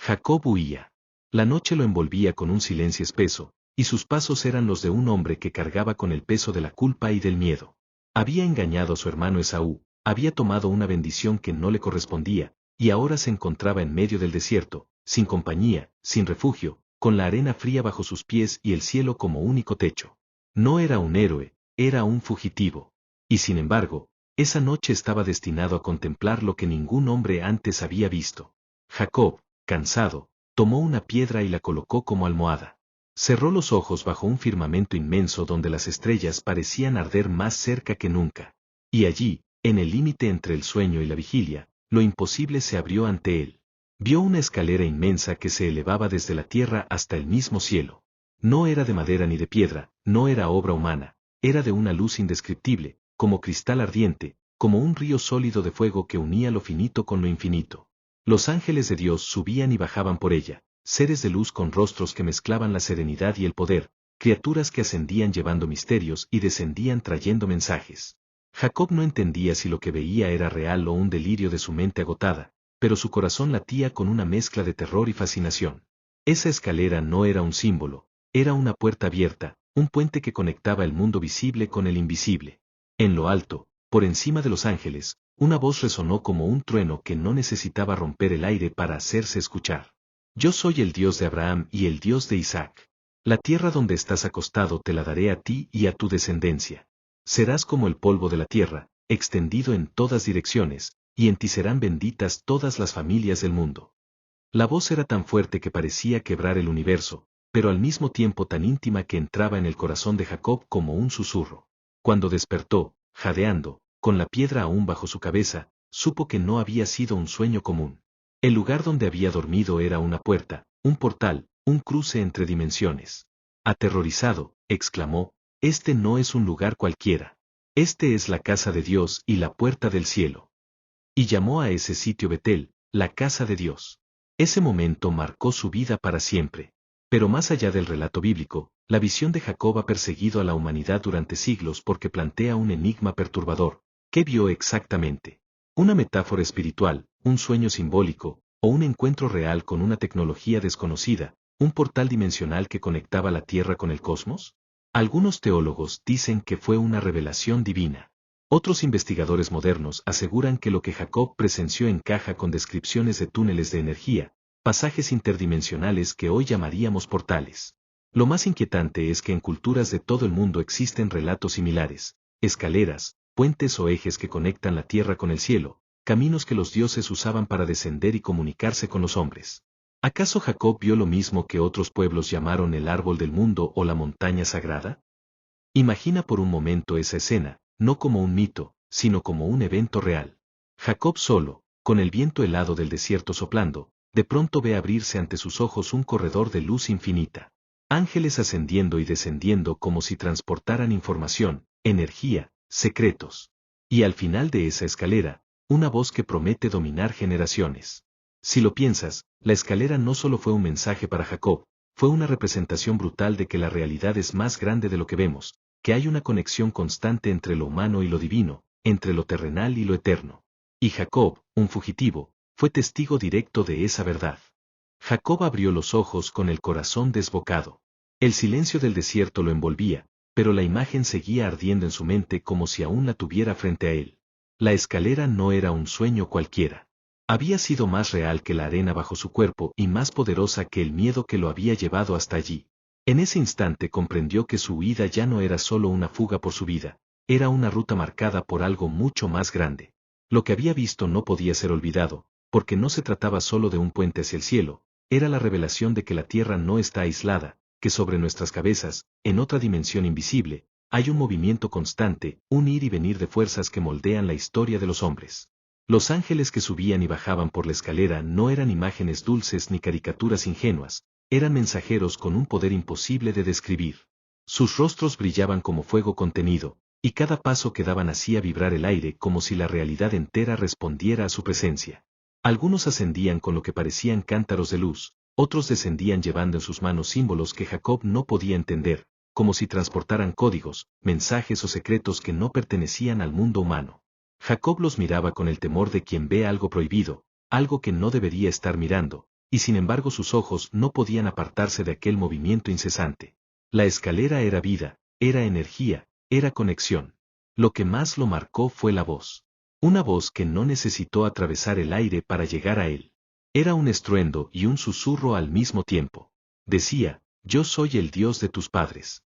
Jacob huía. La noche lo envolvía con un silencio espeso, y sus pasos eran los de un hombre que cargaba con el peso de la culpa y del miedo. Había engañado a su hermano Esaú, había tomado una bendición que no le correspondía, y ahora se encontraba en medio del desierto, sin compañía, sin refugio, con la arena fría bajo sus pies y el cielo como único techo. No era un héroe, era un fugitivo. Y sin embargo, esa noche estaba destinado a contemplar lo que ningún hombre antes había visto. Jacob, cansado, tomó una piedra y la colocó como almohada. Cerró los ojos bajo un firmamento inmenso donde las estrellas parecían arder más cerca que nunca. Y allí, en el límite entre el sueño y la vigilia, lo imposible se abrió ante él. Vio una escalera inmensa que se elevaba desde la tierra hasta el mismo cielo. No era de madera ni de piedra, no era obra humana, era de una luz indescriptible, como cristal ardiente, como un río sólido de fuego que unía lo finito con lo infinito. Los ángeles de Dios subían y bajaban por ella, seres de luz con rostros que mezclaban la serenidad y el poder, criaturas que ascendían llevando misterios y descendían trayendo mensajes. Jacob no entendía si lo que veía era real o un delirio de su mente agotada, pero su corazón latía con una mezcla de terror y fascinación. Esa escalera no era un símbolo, era una puerta abierta, un puente que conectaba el mundo visible con el invisible. En lo alto, por encima de los ángeles, una voz resonó como un trueno que no necesitaba romper el aire para hacerse escuchar. Yo soy el Dios de Abraham y el Dios de Isaac. La tierra donde estás acostado te la daré a ti y a tu descendencia. Serás como el polvo de la tierra, extendido en todas direcciones, y en ti serán benditas todas las familias del mundo. La voz era tan fuerte que parecía quebrar el universo, pero al mismo tiempo tan íntima que entraba en el corazón de Jacob como un susurro. Cuando despertó, jadeando, con la piedra aún bajo su cabeza, supo que no había sido un sueño común. El lugar donde había dormido era una puerta, un portal, un cruce entre dimensiones. Aterrorizado, exclamó, este no es un lugar cualquiera. Este es la casa de Dios y la puerta del cielo. Y llamó a ese sitio Betel, la casa de Dios. Ese momento marcó su vida para siempre. Pero más allá del relato bíblico, la visión de Jacob ha perseguido a la humanidad durante siglos porque plantea un enigma perturbador. ¿Qué vio exactamente? ¿Una metáfora espiritual, un sueño simbólico, o un encuentro real con una tecnología desconocida, un portal dimensional que conectaba la Tierra con el cosmos? Algunos teólogos dicen que fue una revelación divina. Otros investigadores modernos aseguran que lo que Jacob presenció encaja con descripciones de túneles de energía, pasajes interdimensionales que hoy llamaríamos portales. Lo más inquietante es que en culturas de todo el mundo existen relatos similares, escaleras, puentes o ejes que conectan la tierra con el cielo, caminos que los dioses usaban para descender y comunicarse con los hombres. ¿Acaso Jacob vio lo mismo que otros pueblos llamaron el árbol del mundo o la montaña sagrada? Imagina por un momento esa escena, no como un mito, sino como un evento real. Jacob solo, con el viento helado del desierto soplando, de pronto ve abrirse ante sus ojos un corredor de luz infinita. Ángeles ascendiendo y descendiendo como si transportaran información, energía, secretos. Y al final de esa escalera, una voz que promete dominar generaciones. Si lo piensas, la escalera no solo fue un mensaje para Jacob, fue una representación brutal de que la realidad es más grande de lo que vemos, que hay una conexión constante entre lo humano y lo divino, entre lo terrenal y lo eterno. Y Jacob, un fugitivo, fue testigo directo de esa verdad. Jacob abrió los ojos con el corazón desbocado. El silencio del desierto lo envolvía, pero la imagen seguía ardiendo en su mente como si aún la tuviera frente a él. La escalera no era un sueño cualquiera. Había sido más real que la arena bajo su cuerpo y más poderosa que el miedo que lo había llevado hasta allí. En ese instante comprendió que su huida ya no era solo una fuga por su vida, era una ruta marcada por algo mucho más grande. Lo que había visto no podía ser olvidado, porque no se trataba solo de un puente hacia el cielo, era la revelación de que la tierra no está aislada, que sobre nuestras cabezas, en otra dimensión invisible, hay un movimiento constante, un ir y venir de fuerzas que moldean la historia de los hombres. Los ángeles que subían y bajaban por la escalera no eran imágenes dulces ni caricaturas ingenuas, eran mensajeros con un poder imposible de describir. Sus rostros brillaban como fuego contenido, y cada paso que daban hacía vibrar el aire como si la realidad entera respondiera a su presencia. Algunos ascendían con lo que parecían cántaros de luz, otros descendían llevando en sus manos símbolos que Jacob no podía entender, como si transportaran códigos, mensajes o secretos que no pertenecían al mundo humano. Jacob los miraba con el temor de quien ve algo prohibido, algo que no debería estar mirando, y sin embargo sus ojos no podían apartarse de aquel movimiento incesante. La escalera era vida, era energía, era conexión. Lo que más lo marcó fue la voz. Una voz que no necesitó atravesar el aire para llegar a él. Era un estruendo y un susurro al mismo tiempo. Decía, yo soy el Dios de tus padres.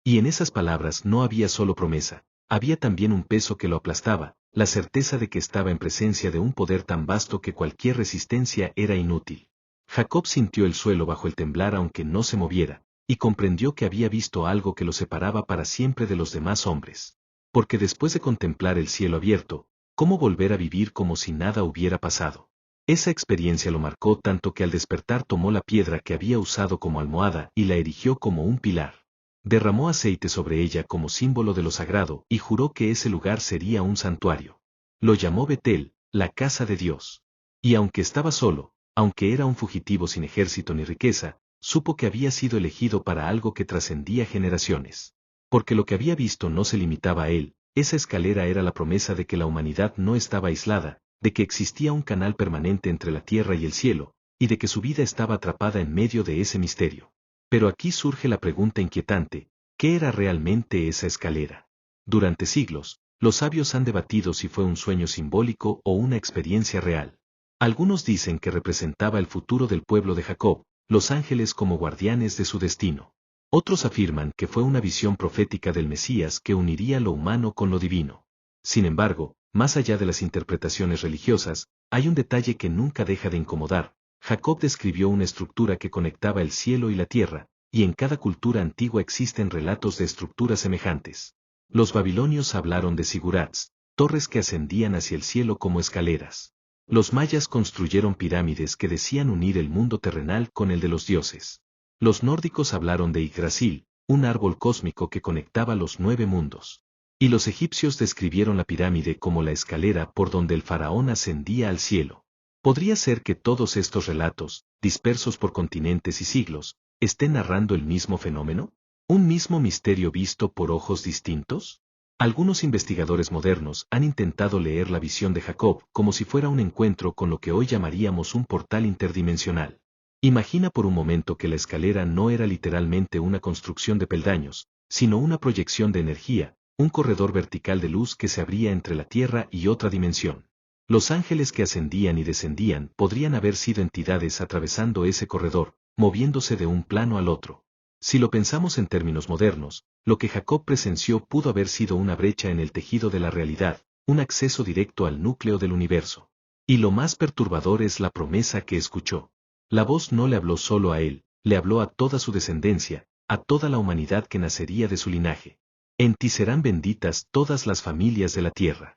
Y en esas palabras no había solo promesa, había también un peso que lo aplastaba, la certeza de que estaba en presencia de un poder tan vasto que cualquier resistencia era inútil. Jacob sintió el suelo bajo el temblar aunque no se moviera, y comprendió que había visto algo que lo separaba para siempre de los demás hombres. Porque después de contemplar el cielo abierto, ¿cómo volver a vivir como si nada hubiera pasado? Esa experiencia lo marcó tanto que al despertar tomó la piedra que había usado como almohada y la erigió como un pilar. Derramó aceite sobre ella como símbolo de lo sagrado y juró que ese lugar sería un santuario. Lo llamó Betel, la casa de Dios. Y aunque estaba solo, aunque era un fugitivo sin ejército ni riqueza, supo que había sido elegido para algo que trascendía generaciones. Porque lo que había visto no se limitaba a él, esa escalera era la promesa de que la humanidad no estaba aislada, de que existía un canal permanente entre la tierra y el cielo, y de que su vida estaba atrapada en medio de ese misterio. Pero aquí surge la pregunta inquietante, ¿qué era realmente esa escalera? Durante siglos, los sabios han debatido si fue un sueño simbólico o una experiencia real. Algunos dicen que representaba el futuro del pueblo de Jacob, los ángeles como guardianes de su destino. Otros afirman que fue una visión profética del Mesías que uniría lo humano con lo divino. Sin embargo, más allá de las interpretaciones religiosas, hay un detalle que nunca deja de incomodar. Jacob describió una estructura que conectaba el cielo y la tierra, y en cada cultura antigua existen relatos de estructuras semejantes. Los babilonios hablaron de zigurats, torres que ascendían hacia el cielo como escaleras. Los mayas construyeron pirámides que decían unir el mundo terrenal con el de los dioses. Los nórdicos hablaron de Yggdrasil, un árbol cósmico que conectaba los 9 mundos. Y los egipcios describieron la pirámide como la escalera por donde el faraón ascendía al cielo. ¿Podría ser que todos estos relatos, dispersos por continentes y siglos, estén narrando el mismo fenómeno? ¿Un mismo misterio visto por ojos distintos? Algunos investigadores modernos han intentado leer la visión de Jacob como si fuera un encuentro con lo que hoy llamaríamos un portal interdimensional. Imagina por un momento que la escalera no era literalmente una construcción de peldaños, sino una proyección de energía, un corredor vertical de luz que se abría entre la tierra y otra dimensión. Los ángeles que ascendían y descendían podrían haber sido entidades atravesando ese corredor, moviéndose de un plano al otro. Si lo pensamos en términos modernos, lo que Jacob presenció pudo haber sido una brecha en el tejido de la realidad, un acceso directo al núcleo del universo. Y lo más perturbador es la promesa que escuchó. La voz no le habló solo a él, le habló a toda su descendencia, a toda la humanidad que nacería de su linaje. En ti serán benditas todas las familias de la tierra.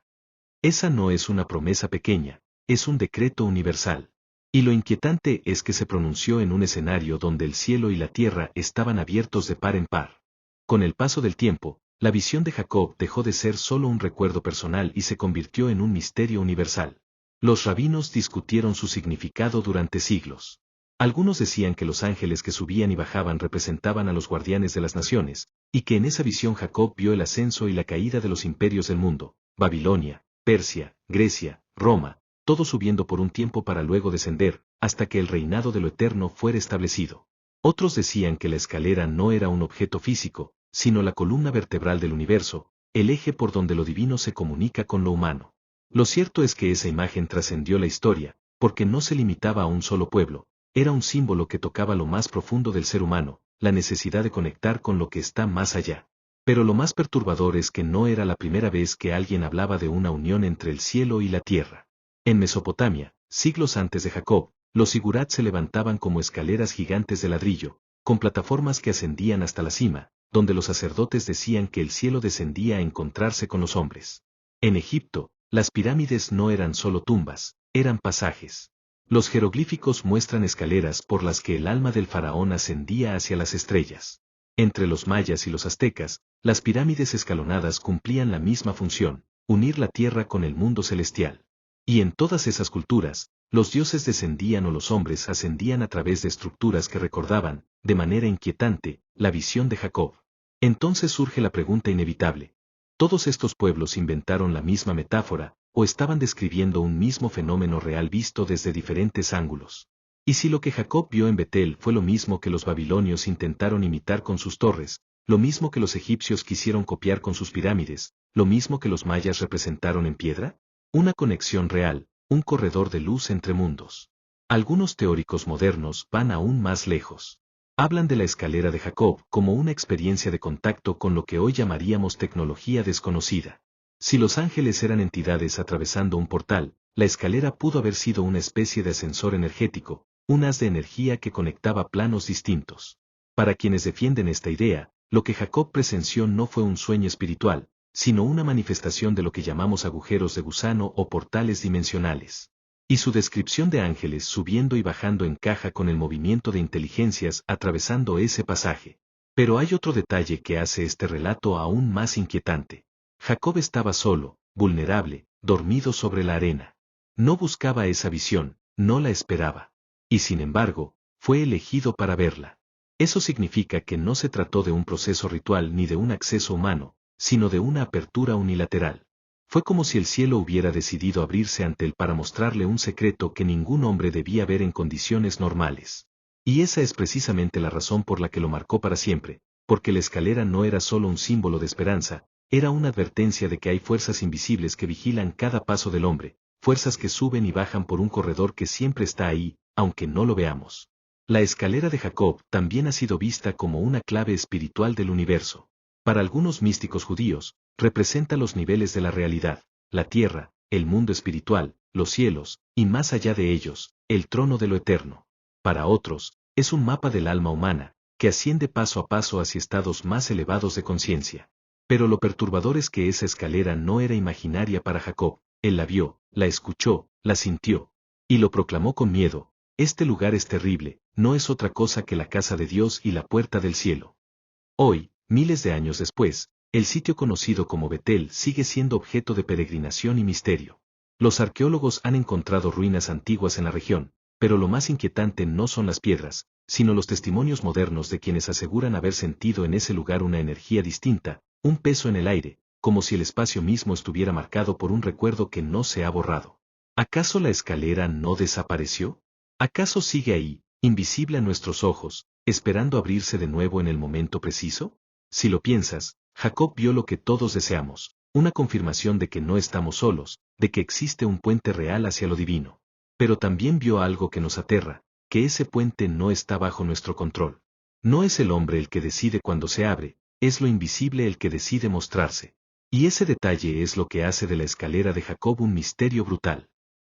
Esa no es una promesa pequeña, es un decreto universal. Y lo inquietante es que se pronunció en un escenario donde el cielo y la tierra estaban abiertos de par en par. Con el paso del tiempo, la visión de Jacob dejó de ser solo un recuerdo personal y se convirtió en un misterio universal. Los rabinos discutieron su significado durante siglos. Algunos decían que los ángeles que subían y bajaban representaban a los guardianes de las naciones, y que en esa visión Jacob vio el ascenso y la caída de los imperios del mundo, Babilonia, Persia, Grecia, Roma, todo subiendo por un tiempo para luego descender, hasta que el reinado de lo eterno fuera establecido. Otros decían que la escalera no era un objeto físico, sino la columna vertebral del universo, el eje por donde lo divino se comunica con lo humano. Lo cierto es que esa imagen trascendió la historia, porque no se limitaba a un solo pueblo, era un símbolo que tocaba lo más profundo del ser humano, la necesidad de conectar con lo que está más allá. Pero lo más perturbador es que no era la primera vez que alguien hablaba de una unión entre el cielo y la tierra. En Mesopotamia, siglos antes de Jacob, los zigurats se levantaban como escaleras gigantes de ladrillo, con plataformas que ascendían hasta la cima, donde los sacerdotes decían que el cielo descendía a encontrarse con los hombres. En Egipto, las pirámides no eran solo tumbas, eran pasajes. Los jeroglíficos muestran escaleras por las que el alma del faraón ascendía hacia las estrellas. Entre los mayas y los aztecas, las pirámides escalonadas cumplían la misma función, unir la tierra con el mundo celestial. Y en todas esas culturas, los dioses descendían o los hombres ascendían a través de estructuras que recordaban, de manera inquietante, la visión de Jacob. Entonces surge la pregunta inevitable. ¿Todos estos pueblos inventaron la misma metáfora, o estaban describiendo un mismo fenómeno real visto desde diferentes ángulos? Y si lo que Jacob vio en Betel fue lo mismo que los babilonios intentaron imitar con sus torres, lo mismo que los egipcios quisieron copiar con sus pirámides, lo mismo que los mayas representaron en piedra, una conexión real, un corredor de luz entre mundos. Algunos teóricos modernos van aún más lejos. Hablan de la escalera de Jacob como una experiencia de contacto con lo que hoy llamaríamos tecnología desconocida. Si los ángeles eran entidades atravesando un portal, la escalera pudo haber sido una especie de ascensor energético, un haz de energía que conectaba planos distintos. Para quienes defienden esta idea, lo que Jacob presenció no fue un sueño espiritual, sino una manifestación de lo que llamamos agujeros de gusano o portales dimensionales. Y su descripción de ángeles subiendo y bajando encaja con el movimiento de inteligencias atravesando ese pasaje. Pero hay otro detalle que hace este relato aún más inquietante. Jacob estaba solo, vulnerable, dormido sobre la arena. No buscaba esa visión, no la esperaba. Y sin embargo, fue elegido para verla. Eso significa que no se trató de un proceso ritual ni de un acceso humano, sino de una apertura unilateral. Fue como si el cielo hubiera decidido abrirse ante él para mostrarle un secreto que ningún hombre debía ver en condiciones normales. Y esa es precisamente la razón por la que lo marcó para siempre, porque la escalera no era solo un símbolo de esperanza, era una advertencia de que hay fuerzas invisibles que vigilan cada paso del hombre, fuerzas que suben y bajan por un corredor que siempre está ahí, aunque no lo veamos. La escalera de Jacob también ha sido vista como una clave espiritual del universo. Para algunos místicos judíos, representa los niveles de la realidad, la tierra, el mundo espiritual, los cielos, y más allá de ellos, el trono de lo eterno. Para otros, es un mapa del alma humana, que asciende paso a paso hacia estados más elevados de conciencia. Pero lo perturbador es que esa escalera no era imaginaria para Jacob, él la vio, la escuchó, la sintió, y lo proclamó con miedo: este lugar es terrible, no es otra cosa que la casa de Dios y la puerta del cielo. Hoy, miles de años después, el sitio conocido como Betel sigue siendo objeto de peregrinación y misterio. Los arqueólogos han encontrado ruinas antiguas en la región, pero lo más inquietante no son las piedras, sino los testimonios modernos de quienes aseguran haber sentido en ese lugar una energía distinta, un peso en el aire, como si el espacio mismo estuviera marcado por un recuerdo que no se ha borrado. ¿Acaso la escalera no desapareció? ¿Acaso sigue ahí, invisible a nuestros ojos, esperando abrirse de nuevo en el momento preciso? Si lo piensas, Jacob vio lo que todos deseamos, una confirmación de que no estamos solos, de que existe un puente real hacia lo divino. Pero también vio algo que nos aterra, que ese puente no está bajo nuestro control. No es el hombre el que decide cuando se abre, es lo invisible el que decide mostrarse. Y ese detalle es lo que hace de la escalera de Jacob un misterio brutal.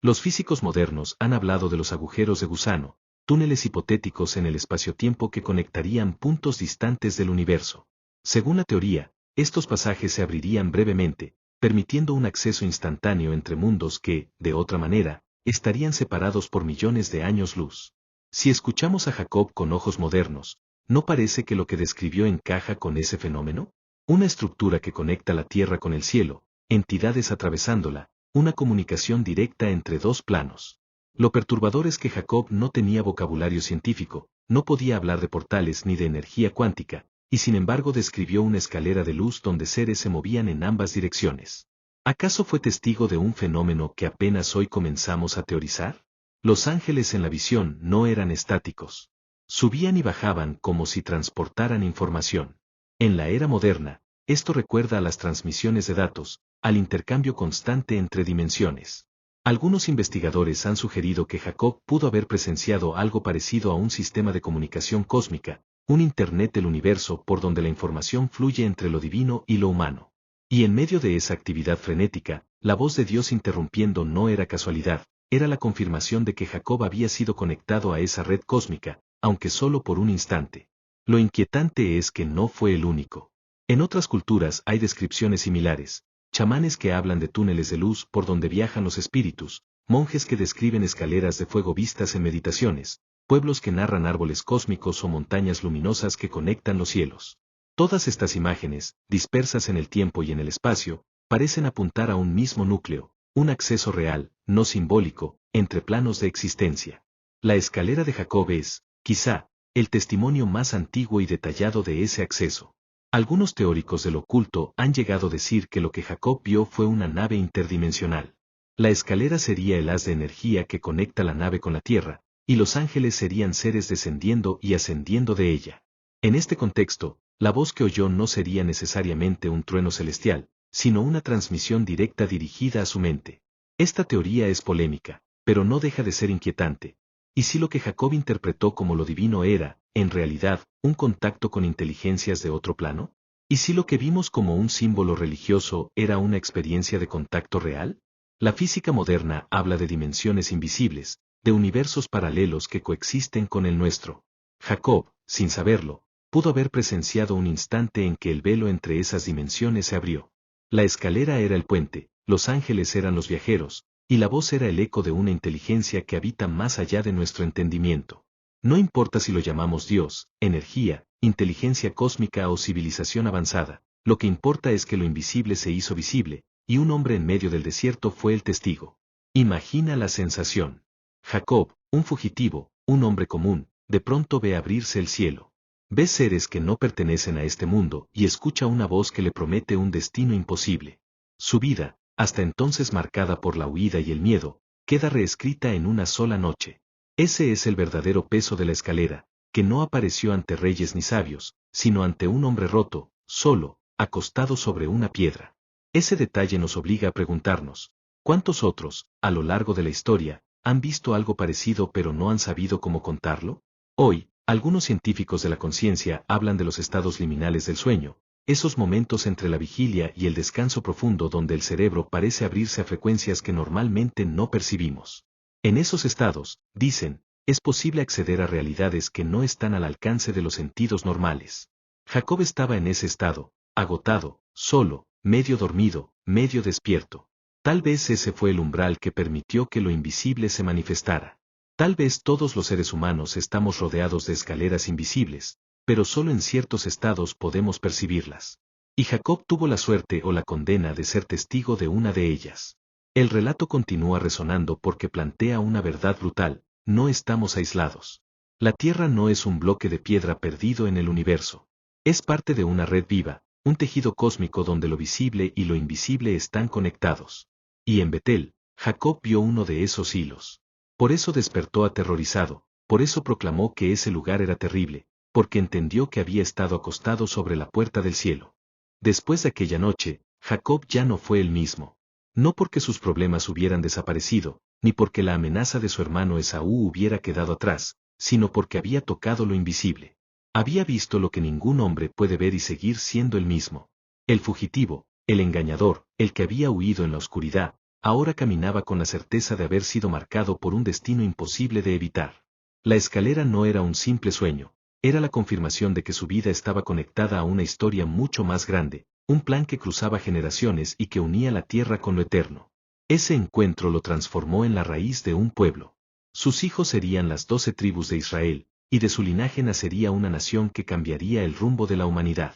Los físicos modernos han hablado de los agujeros de gusano, túneles hipotéticos en el espacio-tiempo que conectarían puntos distantes del universo. Según la teoría, estos pasajes se abrirían brevemente, permitiendo un acceso instantáneo entre mundos que, de otra manera, estarían separados por millones de años luz. Si escuchamos a Jacob con ojos modernos, ¿no parece que lo que describió encaja con ese fenómeno? Una estructura que conecta la tierra con el cielo, entidades atravesándola, una comunicación directa entre dos planos. Lo perturbador es que Jacob no tenía vocabulario científico, no podía hablar de portales ni de energía cuántica, y sin embargo describió una escalera de luz donde seres se movían en ambas direcciones. ¿Acaso fue testigo de un fenómeno que apenas hoy comenzamos a teorizar? Los ángeles en la visión no eran estáticos. Subían y bajaban como si transportaran información. En la era moderna, esto recuerda a las transmisiones de datos, al intercambio constante entre dimensiones. Algunos investigadores han sugerido que Jacob pudo haber presenciado algo parecido a un sistema de comunicación cósmica, un Internet del universo por donde la información fluye entre lo divino y lo humano. Y en medio de esa actividad frenética, la voz de Dios interrumpiendo no era casualidad, era la confirmación de que Jacob había sido conectado a esa red cósmica, aunque solo por un instante. Lo inquietante es que no fue el único. En otras culturas hay descripciones similares, chamanes que hablan de túneles de luz por donde viajan los espíritus, monjes que describen escaleras de fuego vistas en meditaciones, pueblos que narran árboles cósmicos o montañas luminosas que conectan los cielos. Todas estas imágenes, dispersas en el tiempo y en el espacio, parecen apuntar a un mismo núcleo, un acceso real, no simbólico, entre planos de existencia. La escalera de Jacob es, quizá, el testimonio más antiguo y detallado de ese acceso. Algunos teóricos del oculto han llegado a decir que lo que Jacob vio fue una nave interdimensional. La escalera sería el haz de energía que conecta la nave con la Tierra, y los ángeles serían seres descendiendo y ascendiendo de ella. En este contexto, la voz que oyó no sería necesariamente un trueno celestial, sino una transmisión directa dirigida a su mente. Esta teoría es polémica, pero no deja de ser inquietante. ¿Y si lo que Jacob interpretó como lo divino era, en realidad, un contacto con inteligencias de otro plano? ¿Y si lo que vimos como un símbolo religioso era una experiencia de contacto real? La física moderna habla de dimensiones invisibles, de universos paralelos que coexisten con el nuestro. Jacob, sin saberlo, pudo haber presenciado un instante en que el velo entre esas dimensiones se abrió. La escalera era el puente, los ángeles eran los viajeros, y la voz era el eco de una inteligencia que habita más allá de nuestro entendimiento. No importa si lo llamamos Dios, energía, inteligencia cósmica o civilización avanzada, lo que importa es que lo invisible se hizo visible, y un hombre en medio del desierto fue el testigo. Imagina la sensación. Jacob, un fugitivo, un hombre común, de pronto ve abrirse el cielo. Ve seres que no pertenecen a este mundo y escucha una voz que le promete un destino imposible. Su vida, hasta entonces marcada por la huida y el miedo, queda reescrita en una sola noche. Ese es el verdadero peso de la escalera, que no apareció ante reyes ni sabios, sino ante un hombre roto, solo, acostado sobre una piedra. Ese detalle nos obliga a preguntarnos, ¿cuántos otros, a lo largo de la historia, han visto algo parecido pero no han sabido cómo contarlo? Hoy, algunos científicos de la conciencia hablan de los estados liminales del sueño, esos momentos entre la vigilia y el descanso profundo donde el cerebro parece abrirse a frecuencias que normalmente no percibimos. En esos estados, dicen, es posible acceder a realidades que no están al alcance de los sentidos normales. Jacob estaba en ese estado, agotado, solo, medio dormido, medio despierto. Tal vez ese fue el umbral que permitió que lo invisible se manifestara. Tal vez todos los seres humanos estamos rodeados de escaleras invisibles, pero solo en ciertos estados podemos percibirlas. Y Jacob tuvo la suerte o la condena de ser testigo de una de ellas. El relato continúa resonando porque plantea una verdad brutal: no estamos aislados. La Tierra no es un bloque de piedra perdido en el universo. Es parte de una red viva, un tejido cósmico donde lo visible y lo invisible están conectados. Y en Betel, Jacob vio uno de esos hilos. Por eso despertó aterrorizado, por eso proclamó que ese lugar era terrible, porque entendió que había estado acostado sobre la puerta del cielo. Después de aquella noche, Jacob ya no fue el mismo. No porque sus problemas hubieran desaparecido, ni porque la amenaza de su hermano Esaú hubiera quedado atrás, sino porque había tocado lo invisible. Había visto lo que ningún hombre puede ver y seguir siendo el mismo. El fugitivo, el engañador, el que había huido en la oscuridad, ahora caminaba con la certeza de haber sido marcado por un destino imposible de evitar. La escalera no era un simple sueño, era la confirmación de que su vida estaba conectada a una historia mucho más grande, un plan que cruzaba generaciones y que unía la tierra con lo eterno. Ese encuentro lo transformó en la raíz de un pueblo. Sus hijos serían las 12 tribus de Israel, y de su linaje nacería una nación que cambiaría el rumbo de la humanidad.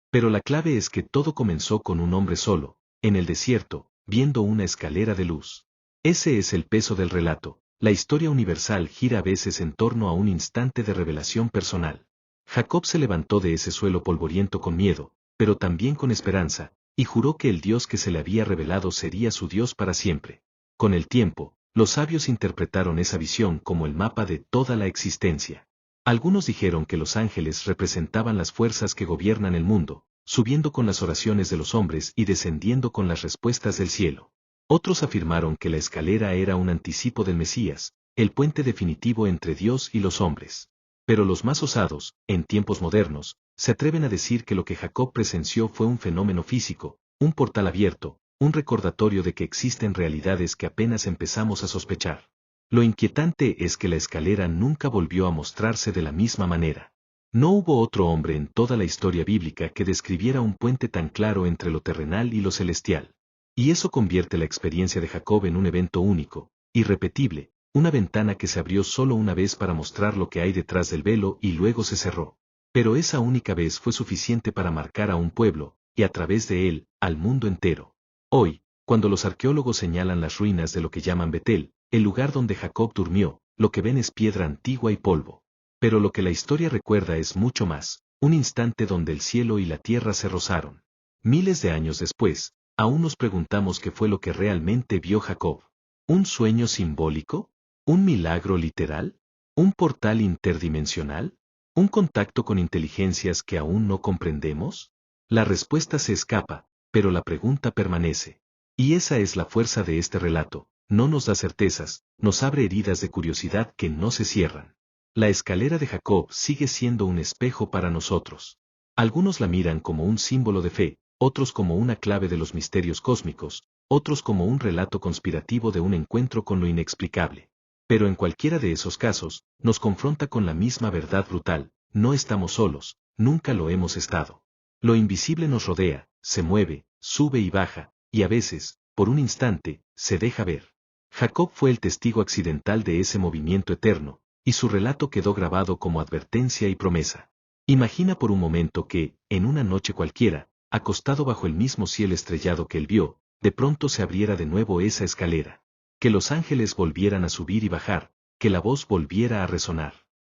Pero la clave es que todo comenzó con un hombre solo, en el desierto, viendo una escalera de luz. Ese es el peso del relato. La historia universal gira a veces en torno a un instante de revelación personal. Jacob se levantó de ese suelo polvoriento con miedo, pero también con esperanza, y juró que el Dios que se le había revelado sería su Dios para siempre. Con el tiempo, los sabios interpretaron esa visión como el mapa de toda la existencia. Algunos dijeron que los ángeles representaban las fuerzas que gobiernan el mundo, subiendo con las oraciones de los hombres y descendiendo con las respuestas del cielo. Otros afirmaron que la escalera era un anticipo del Mesías, el puente definitivo entre Dios y los hombres. Pero los más osados, en tiempos modernos, se atreven a decir que lo que Jacob presenció fue un fenómeno físico, un portal abierto, un recordatorio de que existen realidades que apenas empezamos a sospechar. Lo inquietante es que la escalera nunca volvió a mostrarse de la misma manera. No hubo otro hombre en toda la historia bíblica que describiera un puente tan claro entre lo terrenal y lo celestial. Y eso convierte la experiencia de Jacob en un evento único, irrepetible, una ventana que se abrió solo una vez para mostrar lo que hay detrás del velo y luego se cerró. Pero esa única vez fue suficiente para marcar a un pueblo, y a través de él, al mundo entero. Hoy, cuando los arqueólogos señalan las ruinas de lo que llaman Betel, el lugar donde Jacob durmió, lo que ven es piedra antigua y polvo. Pero lo que la historia recuerda es mucho más, un instante donde el cielo y la tierra se rozaron. Miles de años después, aún nos preguntamos qué fue lo que realmente vio Jacob. ¿Un sueño simbólico? ¿Un milagro literal? ¿Un portal interdimensional? ¿Un contacto con inteligencias que aún no comprendemos? La respuesta se escapa, pero la pregunta permanece. Y esa es la fuerza de este relato, no nos da certezas, nos abre heridas de curiosidad que no se cierran. La escalera de Jacob sigue siendo un espejo para nosotros. Algunos la miran como un símbolo de fe, otros como una clave de los misterios cósmicos, otros como un relato conspirativo de un encuentro con lo inexplicable. Pero en cualquiera de esos casos, nos confronta con la misma verdad brutal: no estamos solos, nunca lo hemos estado. Lo invisible nos rodea, se mueve, sube y baja, y a veces, por un instante, se deja ver. Jacob fue el testigo accidental de ese movimiento eterno, y su relato quedó grabado como advertencia y promesa. Imagina por un momento que, en una noche cualquiera, acostado bajo el mismo cielo estrellado que él vio, de pronto se abriera de nuevo esa escalera. Que los ángeles volvieran a subir y bajar, que la voz volviera a resonar.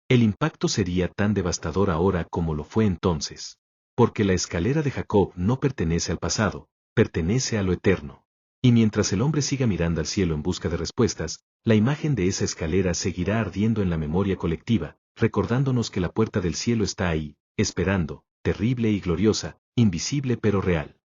El impacto sería tan devastador ahora como lo fue entonces. Porque la escalera de Jacob no pertenece al pasado, pertenece a lo eterno. Y mientras el hombre siga mirando al cielo en busca de respuestas, la imagen de esa escalera seguirá ardiendo en la memoria colectiva, recordándonos que la puerta del cielo está ahí, esperando, terrible y gloriosa, invisible pero real.